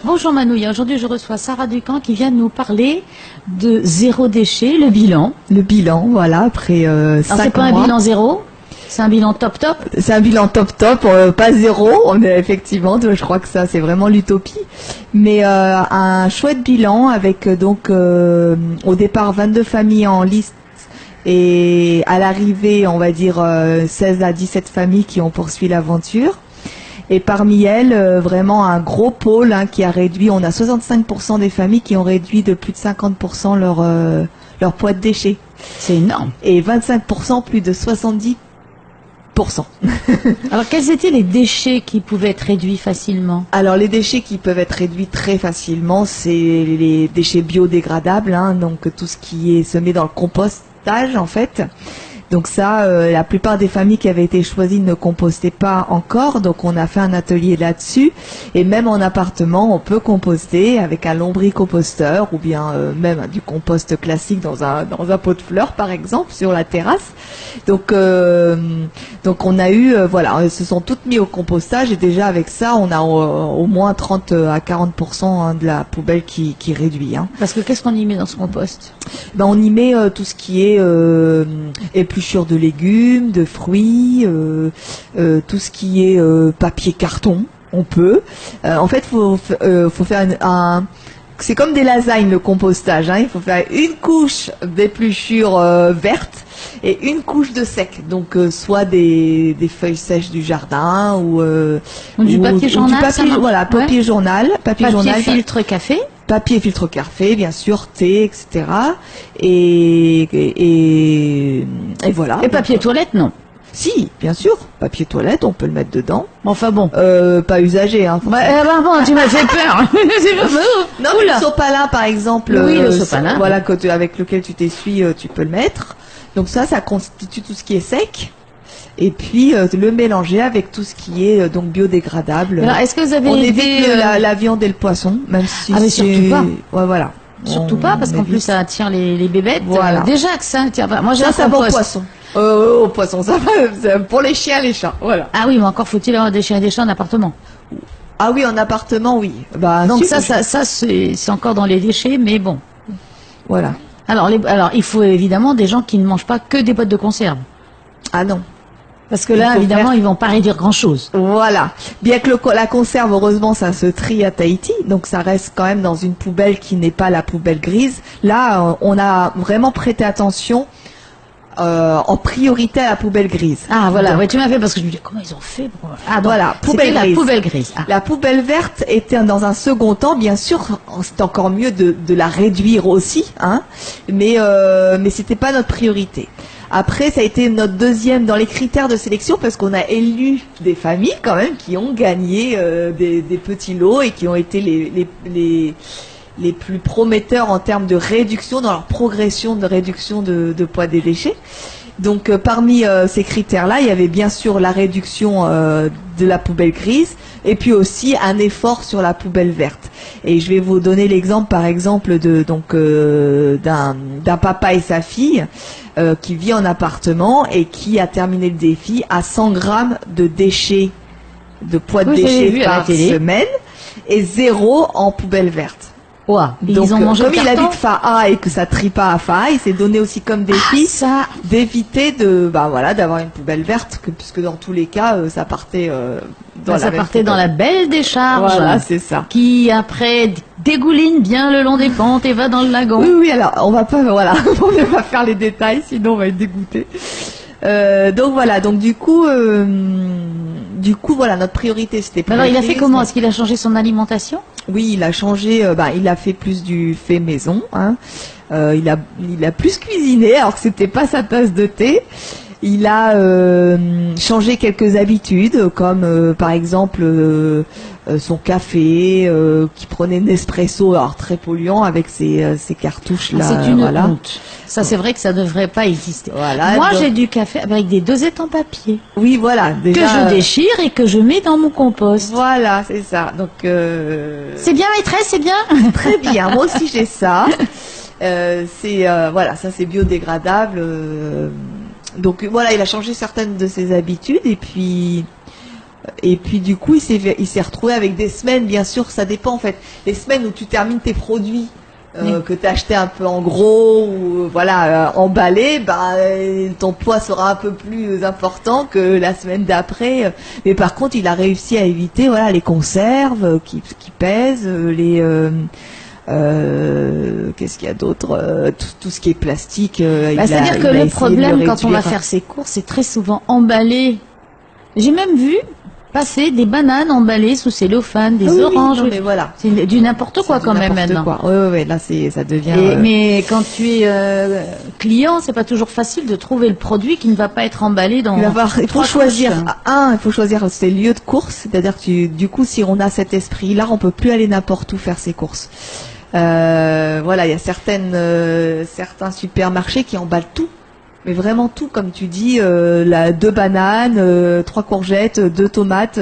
Bonjour Manouya, aujourd'hui je reçois Sarah Ducamp qui vient nous parler de zéro déchet, le bilan. Le bilan, voilà, après 5 mois. Alors c'est pas un bilan zéro, c'est un bilan top. C'est un bilan top, pas zéro, on est effectivement, je crois que ça c'est vraiment l'utopie. Mais un chouette bilan avec au départ 22 familles en liste et à l'arrivée on va dire 16 à 17 familles qui ont poursuivi l'aventure. Et parmi elles, vraiment un gros pôle qui a réduit, on a 65% des familles qui ont réduit de plus de 50% leur poids de déchets. C'est énorme. Et 25% plus de 70%. Alors quels étaient les déchets qui pouvaient être réduits facilement? Alors les déchets qui peuvent être réduits très facilement, c'est les déchets biodégradables, donc tout ce qui est semé dans le compostage en fait. Donc ça, la plupart des familles qui avaient été choisies ne compostaient pas encore, donc on a fait un atelier là-dessus. Et même en appartement, on peut composter avec un lombricomposteur ou bien même du compost classique dans un pot de fleurs par exemple sur la terrasse. Donc on a eu, elles se sont toutes mis au compostage et déjà avec ça, on a au moins 30 à 40% de la poubelle qui réduit. Parce que qu'est-ce qu'on y met dans ce compost? On y met tout ce qui est épluchure de légumes, de fruits, tout ce qui est papier carton, on peut. En fait, faut faire c'est comme des lasagnes le compostage. Il faut faire une couche d'épluchure verte et une couche de sec. Donc soit des feuilles sèches du jardin ou du papier journal. Papier journal, papier filtre café. Papier filtre café, bien sûr, thé, etc. Et voilà. Et papier toilette, non? Si, bien sûr. Papier toilette, on peut le mettre dedans. Enfin bon. Pas usagé, tu m'as fait peur. Non, mais le sopalin, par exemple. Oui, le sopalin. Avec lequel tu t'essuies, tu peux le mettre. Donc ça constitue tout ce qui est sec. Et puis le mélanger avec tout ce qui est donc biodégradable. Alors, est-ce que vous avez on évite la viande et le poisson, même si mais surtout pas. Ouais, voilà. Surtout pas, parce qu'en plus ça attire les bébêtes. Voilà. Déjà que ça attire. Moi j'ai un bon poisson. Au poisson, ça va pour les chiens, les chats. Voilà. Ah oui, mais encore faut-il avoir des chiens et des chats en appartement. Ah oui, en appartement, oui. Donc ça c'est encore dans les déchets, mais bon. Voilà. Alors il faut évidemment des gens qui ne mangent pas que des boîtes de conserve. Ah non. Parce que là, évidemment, ils vont pas réduire grand-chose. Voilà. Bien que la conserve, heureusement, ça se trie à Tahiti, donc ça reste quand même dans une poubelle qui n'est pas la poubelle grise. Là, on a vraiment prêté attention en priorité à la poubelle grise. Ah voilà, ouais, tu m'as fait parce que je me dis comment ils ont fait pour... Ah voilà, poubelle grise. La poubelle grise. La poubelle verte était dans un second temps, bien sûr, c'est encore mieux de la réduire aussi, mais c'était pas notre priorité. Après, ça a été notre deuxième dans les critères de sélection parce qu'on a élu des familles quand même qui ont gagné des petits lots et qui ont été les plus prometteurs en termes de réduction, dans leur progression de réduction de poids des déchets. Donc parmi ces critères-là, il y avait bien sûr la réduction de la poubelle grise et puis aussi un effort sur la poubelle verte. Et je vais vous donner l'exemple par exemple d'un papa et sa fille qui vit en appartement et qui a terminé le défi à 100 grammes de déchets, de poids de déchets par semaine et 0 en poubelle verte. Ouais. Donc, ils ont mangé comme il habite Fa'a et que ça trie pas à Fa'a, il s'est donné aussi comme défi d'éviter d'avoir une poubelle verte, puisque dans tous les cas, ça partait dans la belle décharge. Voilà, c'est ça. Qui après dégouline bien le long des pentes et va dans le lagon. Oui, alors on va pas faire les détails, sinon on va être dégoûté. Donc du coup, voilà, notre priorité c'était. Alors il a fait comment? Est-ce qu'il a changé son alimentation? Oui, il a changé. Il a fait plus du fait maison. Il a plus cuisiné, alors que c'était pas sa tasse de thé. Il a changé quelques habitudes, comme par exemple son café, qui prenait Nespresso, alors très polluant avec ses cartouches là. C'est une honte. Ça, c'est vrai que ça devrait pas exister. Voilà, moi, j'ai du café avec des dosettes en papier. Oui, voilà. Déjà, que je déchire et que je mets dans mon compost. Voilà, c'est ça. Donc. C'est bien, maîtresse, c'est bien. Très bien. Moi aussi, j'ai ça. Ça c'est biodégradable. Donc voilà, il a changé certaines de ses habitudes et puis Et puis du coup, il s'est retrouvé avec des semaines, bien sûr, ça dépend en fait. Les semaines où tu termines tes produits que tu as acheté un peu en gros ou voilà emballé, ton poids sera un peu plus important que la semaine d'après. Mais par contre, il a réussi à éviter voilà les conserves qui pèsent, qu'est-ce qu'il y a d'autre, tout ce qui est plastique. C'est-à-dire que le problème quand on va faire ses courses, c'est très souvent emballé. J'ai même vu passer des bananes emballées sous cellophane, des oranges. Non, mais voilà. C'est du n'importe quoi quand même maintenant. Oui, là ça devient. Mais quand tu es client, c'est pas toujours facile de trouver le produit qui ne va pas être emballé dans. Il faut choisir ses lieux de course, c'est-à-dire que du coup, si on a cet esprit-là, on peut plus aller n'importe où faire ses courses. Voilà, il y a certains supermarchés qui emballent tout. Mais vraiment tout, comme tu dis, 2 bananes, 3 courgettes, 2 tomates.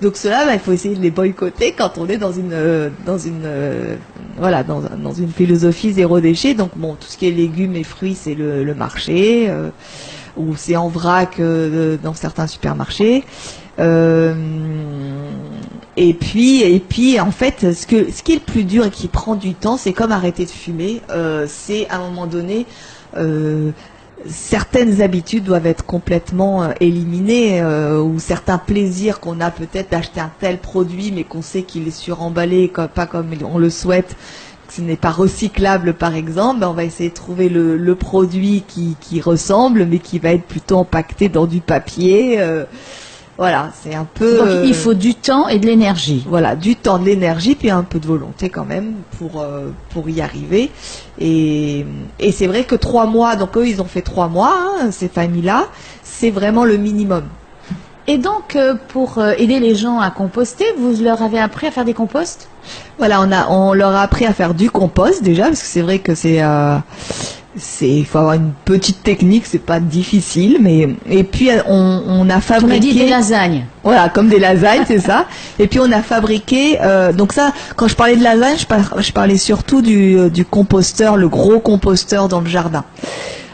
Donc cela, il faut essayer de les boycotter quand on est dans une philosophie zéro déchet. Donc bon, tout ce qui est légumes et fruits, c'est le marché, ou c'est en vrac dans certains supermarchés. Et puis en fait, ce qui est le plus dur et qui prend du temps, c'est comme arrêter de fumer. C'est à un moment donné. Certaines habitudes doivent être complètement éliminées, ou certains plaisirs qu'on a peut-être d'acheter un tel produit mais qu'on sait qu'il est suremballé, pas comme on le souhaite, que ce n'est pas recyclable par exemple, on va essayer de trouver le produit qui ressemble mais qui va être plutôt empaqueté dans du papier. Voilà, c'est un peu. Donc il faut du temps et de l'énergie. Voilà, du temps, de l'énergie, puis un peu de volonté quand même pour y arriver. Et c'est vrai que 3 mois, donc eux ils ont fait 3 mois, ces familles-là, c'est vraiment le minimum. Et donc pour aider les gens à composter, vous leur avez appris à faire des composts? Voilà, on leur a appris à faire du compost déjà, parce que c'est vrai que il faut avoir une petite technique, c'est pas difficile, et puis on a fabriqué. On a dit des lasagnes. Voilà, comme des lasagnes, c'est ça. Et puis on a fabriqué. Donc ça, quand je parlais de lasagne, je parlais surtout du composteur, le gros composteur dans le jardin,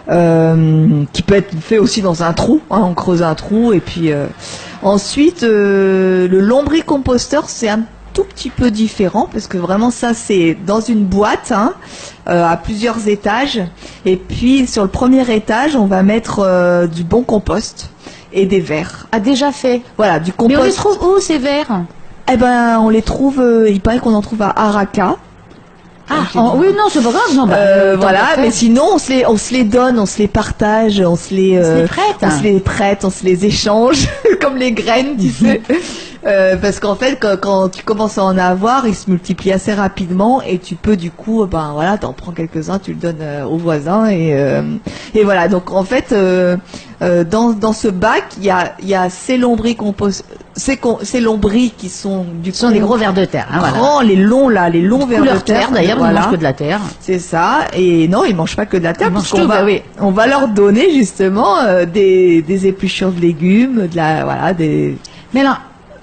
qui peut être fait aussi dans un trou. On creuse un trou et puis ensuite le lombricomposteur, c'est un tout petit peu différent parce que vraiment ça c'est dans une boîte à plusieurs étages, et puis sur le premier étage on va mettre du bon compost et des vers. A déjà fait. Voilà, du compost. Mais on les trouve où ces vers? Eh ben on les trouve, il paraît qu'on en trouve à Araka. Oui, non, c'est pas grave, non. Voilà, mais sinon on se les donne, on se les partage, on se les prête, on se les échange comme les graines, tu sais. Parce qu'en fait, quand tu commences à en avoir, ils se multiplient assez rapidement et tu peux du coup, t'en prends quelques-uns, tu le donnes aux voisins et voilà. Donc en fait, dans ce bac, il y a ces lombris ces lombris qui sont des gros vers de terre, grands, les longs vers de terre. D'ailleurs, ils mangent que de la terre. C'est ça. Et non, ils mangent pas que de la terre, parce qu'on on va leur donner justement des épluchures de légumes, des. Mais alors,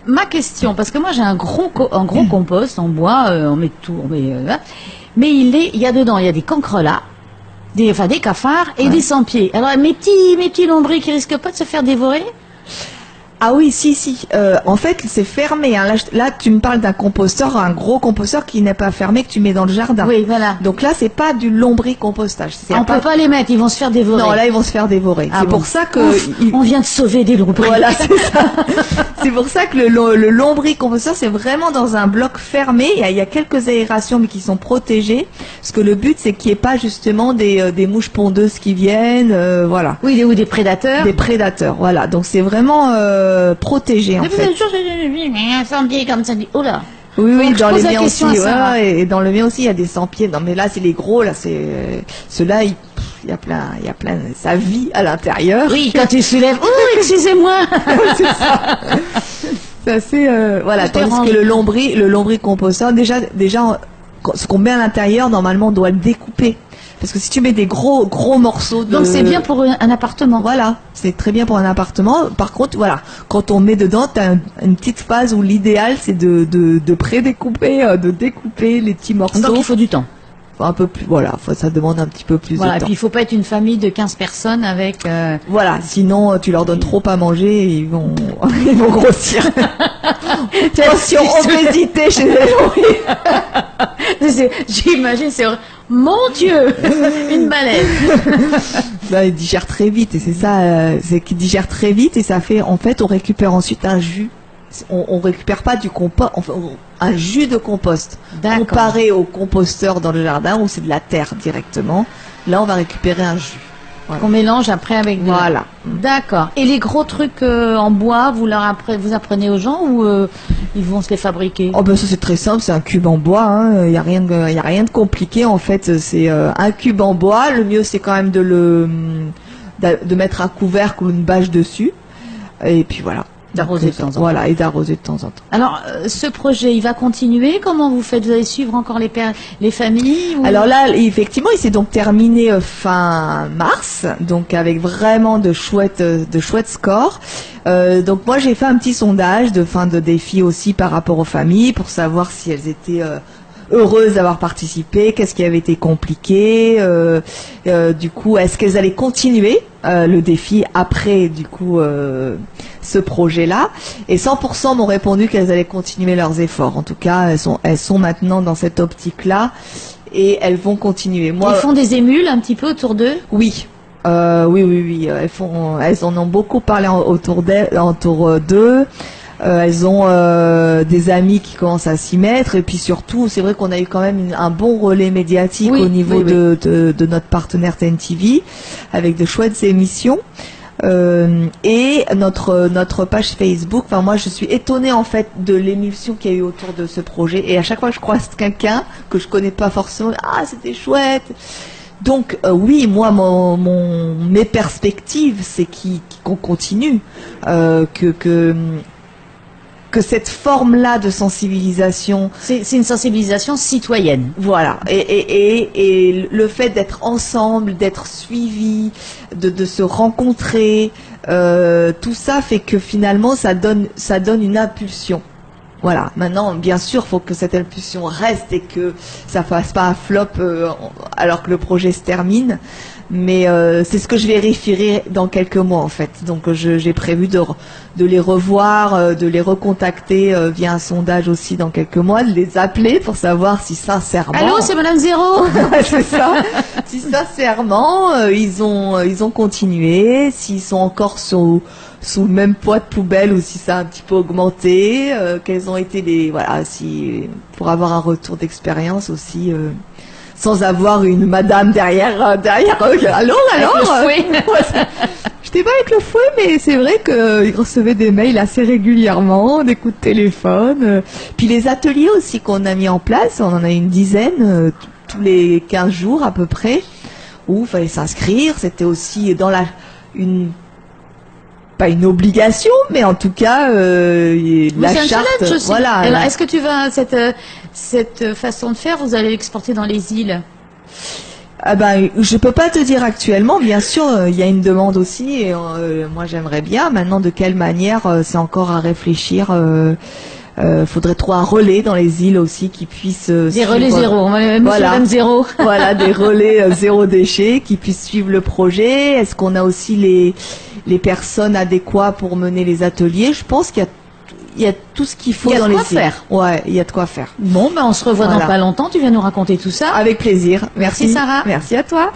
ma question, parce que moi j'ai un gros compost en bois, on met tout, mais il y a dedans, il y a des cancrelats, des cafards et des sans-pieds. Alors mes petits lombris qui risquent pas de se faire dévorer? Ah oui, si. En fait, c'est fermé. Là, tu me parles d'un composteur, un gros composteur qui n'est pas fermé, que tu mets dans le jardin. Oui, voilà. Donc là, c'est pas du lombricompostage. On peut pas les mettre, ils vont se faire dévorer. Non, là, ils vont se faire dévorer. C'est pour ça que... on vient de sauver des lombris. Voilà, c'est ça. C'est pour ça que le lombricomposteur, c'est vraiment dans un bloc fermé. Il y a quelques aérations, mais qui sont protégées. Parce que le but, c'est qu'il n'y ait pas justement des mouches pondeuses qui viennent, voilà. Oui, ou des prédateurs. Des prédateurs, voilà. Donc c'est vraiment... protégé en fait. Un sans-pied comme ça, oh là. Oui, dans les miens aussi, et dans le mien aussi il y a des sans-pieds. Non mais là c'est les gros, là c'est ceux-là il y a plein, ça vit à l'intérieur. Oui, quand tu soulèves, oh excusez-moi. C'est ça. C'est voilà, tandis que le lombricomposteur, déjà ce qu'on met à l'intérieur normalement on doit le découper. Parce que si tu mets des gros morceaux de... Donc c'est bien pour un appartement. Voilà, c'est très bien pour un appartement. Par contre, voilà, quand on met dedans, tu as une petite phase où l'idéal c'est de pré-découper, de découper les petits morceaux. Donc il faut du temps. un peu plus, voilà, ça demande un petit peu plus Voilà, de et temps. puis il faut pas être une famille de 15 personnes avec... Voilà, sinon tu leur donnes trop à manger, ils vont, ils vont grossir. Attention, obésité chez les gens. J'imagine, c'est... Mon Dieu, une manette. Là, ils digèrent très vite et c'est ça, c'est qu'ils digèrent très vite et ça fait, en fait, on récupère ensuite un jus. On récupère pas du compost, enfin, un jus de compost. D'accord. Comparé au composteur dans le jardin où c'est de la terre directement. Là, on va récupérer un jus. Voilà. Qu'on mélange après avec de... Voilà. D'accord. Et les gros trucs en bois, vous apprenez aux gens ou ils vont se les fabriquer? Oh ben ça c'est très simple, c'est un cube en bois. Hein. Il y a rien de compliqué en fait. C'est un cube en bois. Le mieux c'est quand même de mettre un couvercle ou une bâche dessus. Et puis voilà. D'arroser de temps en temps. Voilà, et d'arroser de temps en temps. Alors, ce projet, il va continuer? Comment vous faites? Vous allez suivre encore les familles ou... Alors là, effectivement, il s'est donc terminé fin mars, donc avec vraiment de chouettes scores. Donc moi, j'ai fait un petit sondage de fin de défi aussi par rapport aux familles pour savoir si elles étaient heureuses d'avoir participé, qu'est-ce qui avait été compliqué, du coup, est-ce qu'elles allaient continuer le défi après, du coup, ce projet-là. Et 100% m'ont répondu qu'elles allaient continuer leurs efforts. En tout cas, elles sont maintenant dans cette optique-là et elles vont continuer. Moi, ils font des émules un petit peu autour d'eux? Oui. Oui. Elles en ont beaucoup parlé autour d'eux. Elles ont des amis qui commencent à s'y mettre et puis surtout, c'est vrai qu'on a eu quand même un bon relais médiatique au niveau de notre partenaire TNTV avec de chouettes émissions. Et notre page Facebook, enfin moi je suis étonnée en fait de l'émulsion qu'il y a eu autour de ce projet et à chaque fois que je croise quelqu'un que je connais pas forcément, ah c'était chouette. Donc oui, moi mes perspectives c'est qu'on continue, que cette forme-là de sensibilisation, c'est une sensibilisation citoyenne. Voilà. Et le fait d'être ensemble, d'être suivi, de se rencontrer, tout ça fait que finalement ça donne une impulsion. Voilà. Maintenant, bien sûr, faut que cette impulsion reste et que ça fasse pas un flop alors que le projet se termine. Mais c'est ce que je vérifierai dans quelques mois en fait. Donc j'ai prévu de les revoir, de les recontacter via un sondage aussi dans quelques mois, de les appeler pour savoir si sincèrement. Allô, c'est Madame Zéro. C'est ça. Si sincèrement ils ont continué, s'ils sont encore sous le même poids de poubelle ou si ça a un petit peu augmenté, quels ont été si pour avoir un retour d'expérience aussi. Sans avoir une madame derrière eux. Allô. J'étais pas avec le fouet, mais c'est vrai qu'ils recevaient des mails assez régulièrement, des coups de téléphone. Puis les ateliers aussi qu'on a mis en place, on en a une dizaine, tous les 15 jours à peu près, où il fallait s'inscrire. C'était aussi pas une obligation, mais en tout cas la charte. Challenge aussi. Voilà. Alors, est-ce que tu vas cette façon de faire, vous allez l'exporter dans les îles? Ah ben, je peux pas te dire actuellement. Bien sûr, il y a une demande aussi, et moi j'aimerais bien. Maintenant, de quelle manière, c'est encore à réfléchir. Faudrait trouver un relais dans les îles aussi qui puissent des relais zéro, voilà. Zéro. Voilà, des relais zéro déchet qui puissent suivre le projet. Est-ce qu'on a aussi les personnes adéquates pour mener les ateliers? Je pense qu'il y a tout ce qu'il faut dans les îles. Il y a de quoi faire. Ouais, il y a de quoi faire. Bon, ben on se revoit dans pas longtemps. Tu viens nous raconter tout ça. Avec plaisir. Merci Sarah. Merci à toi.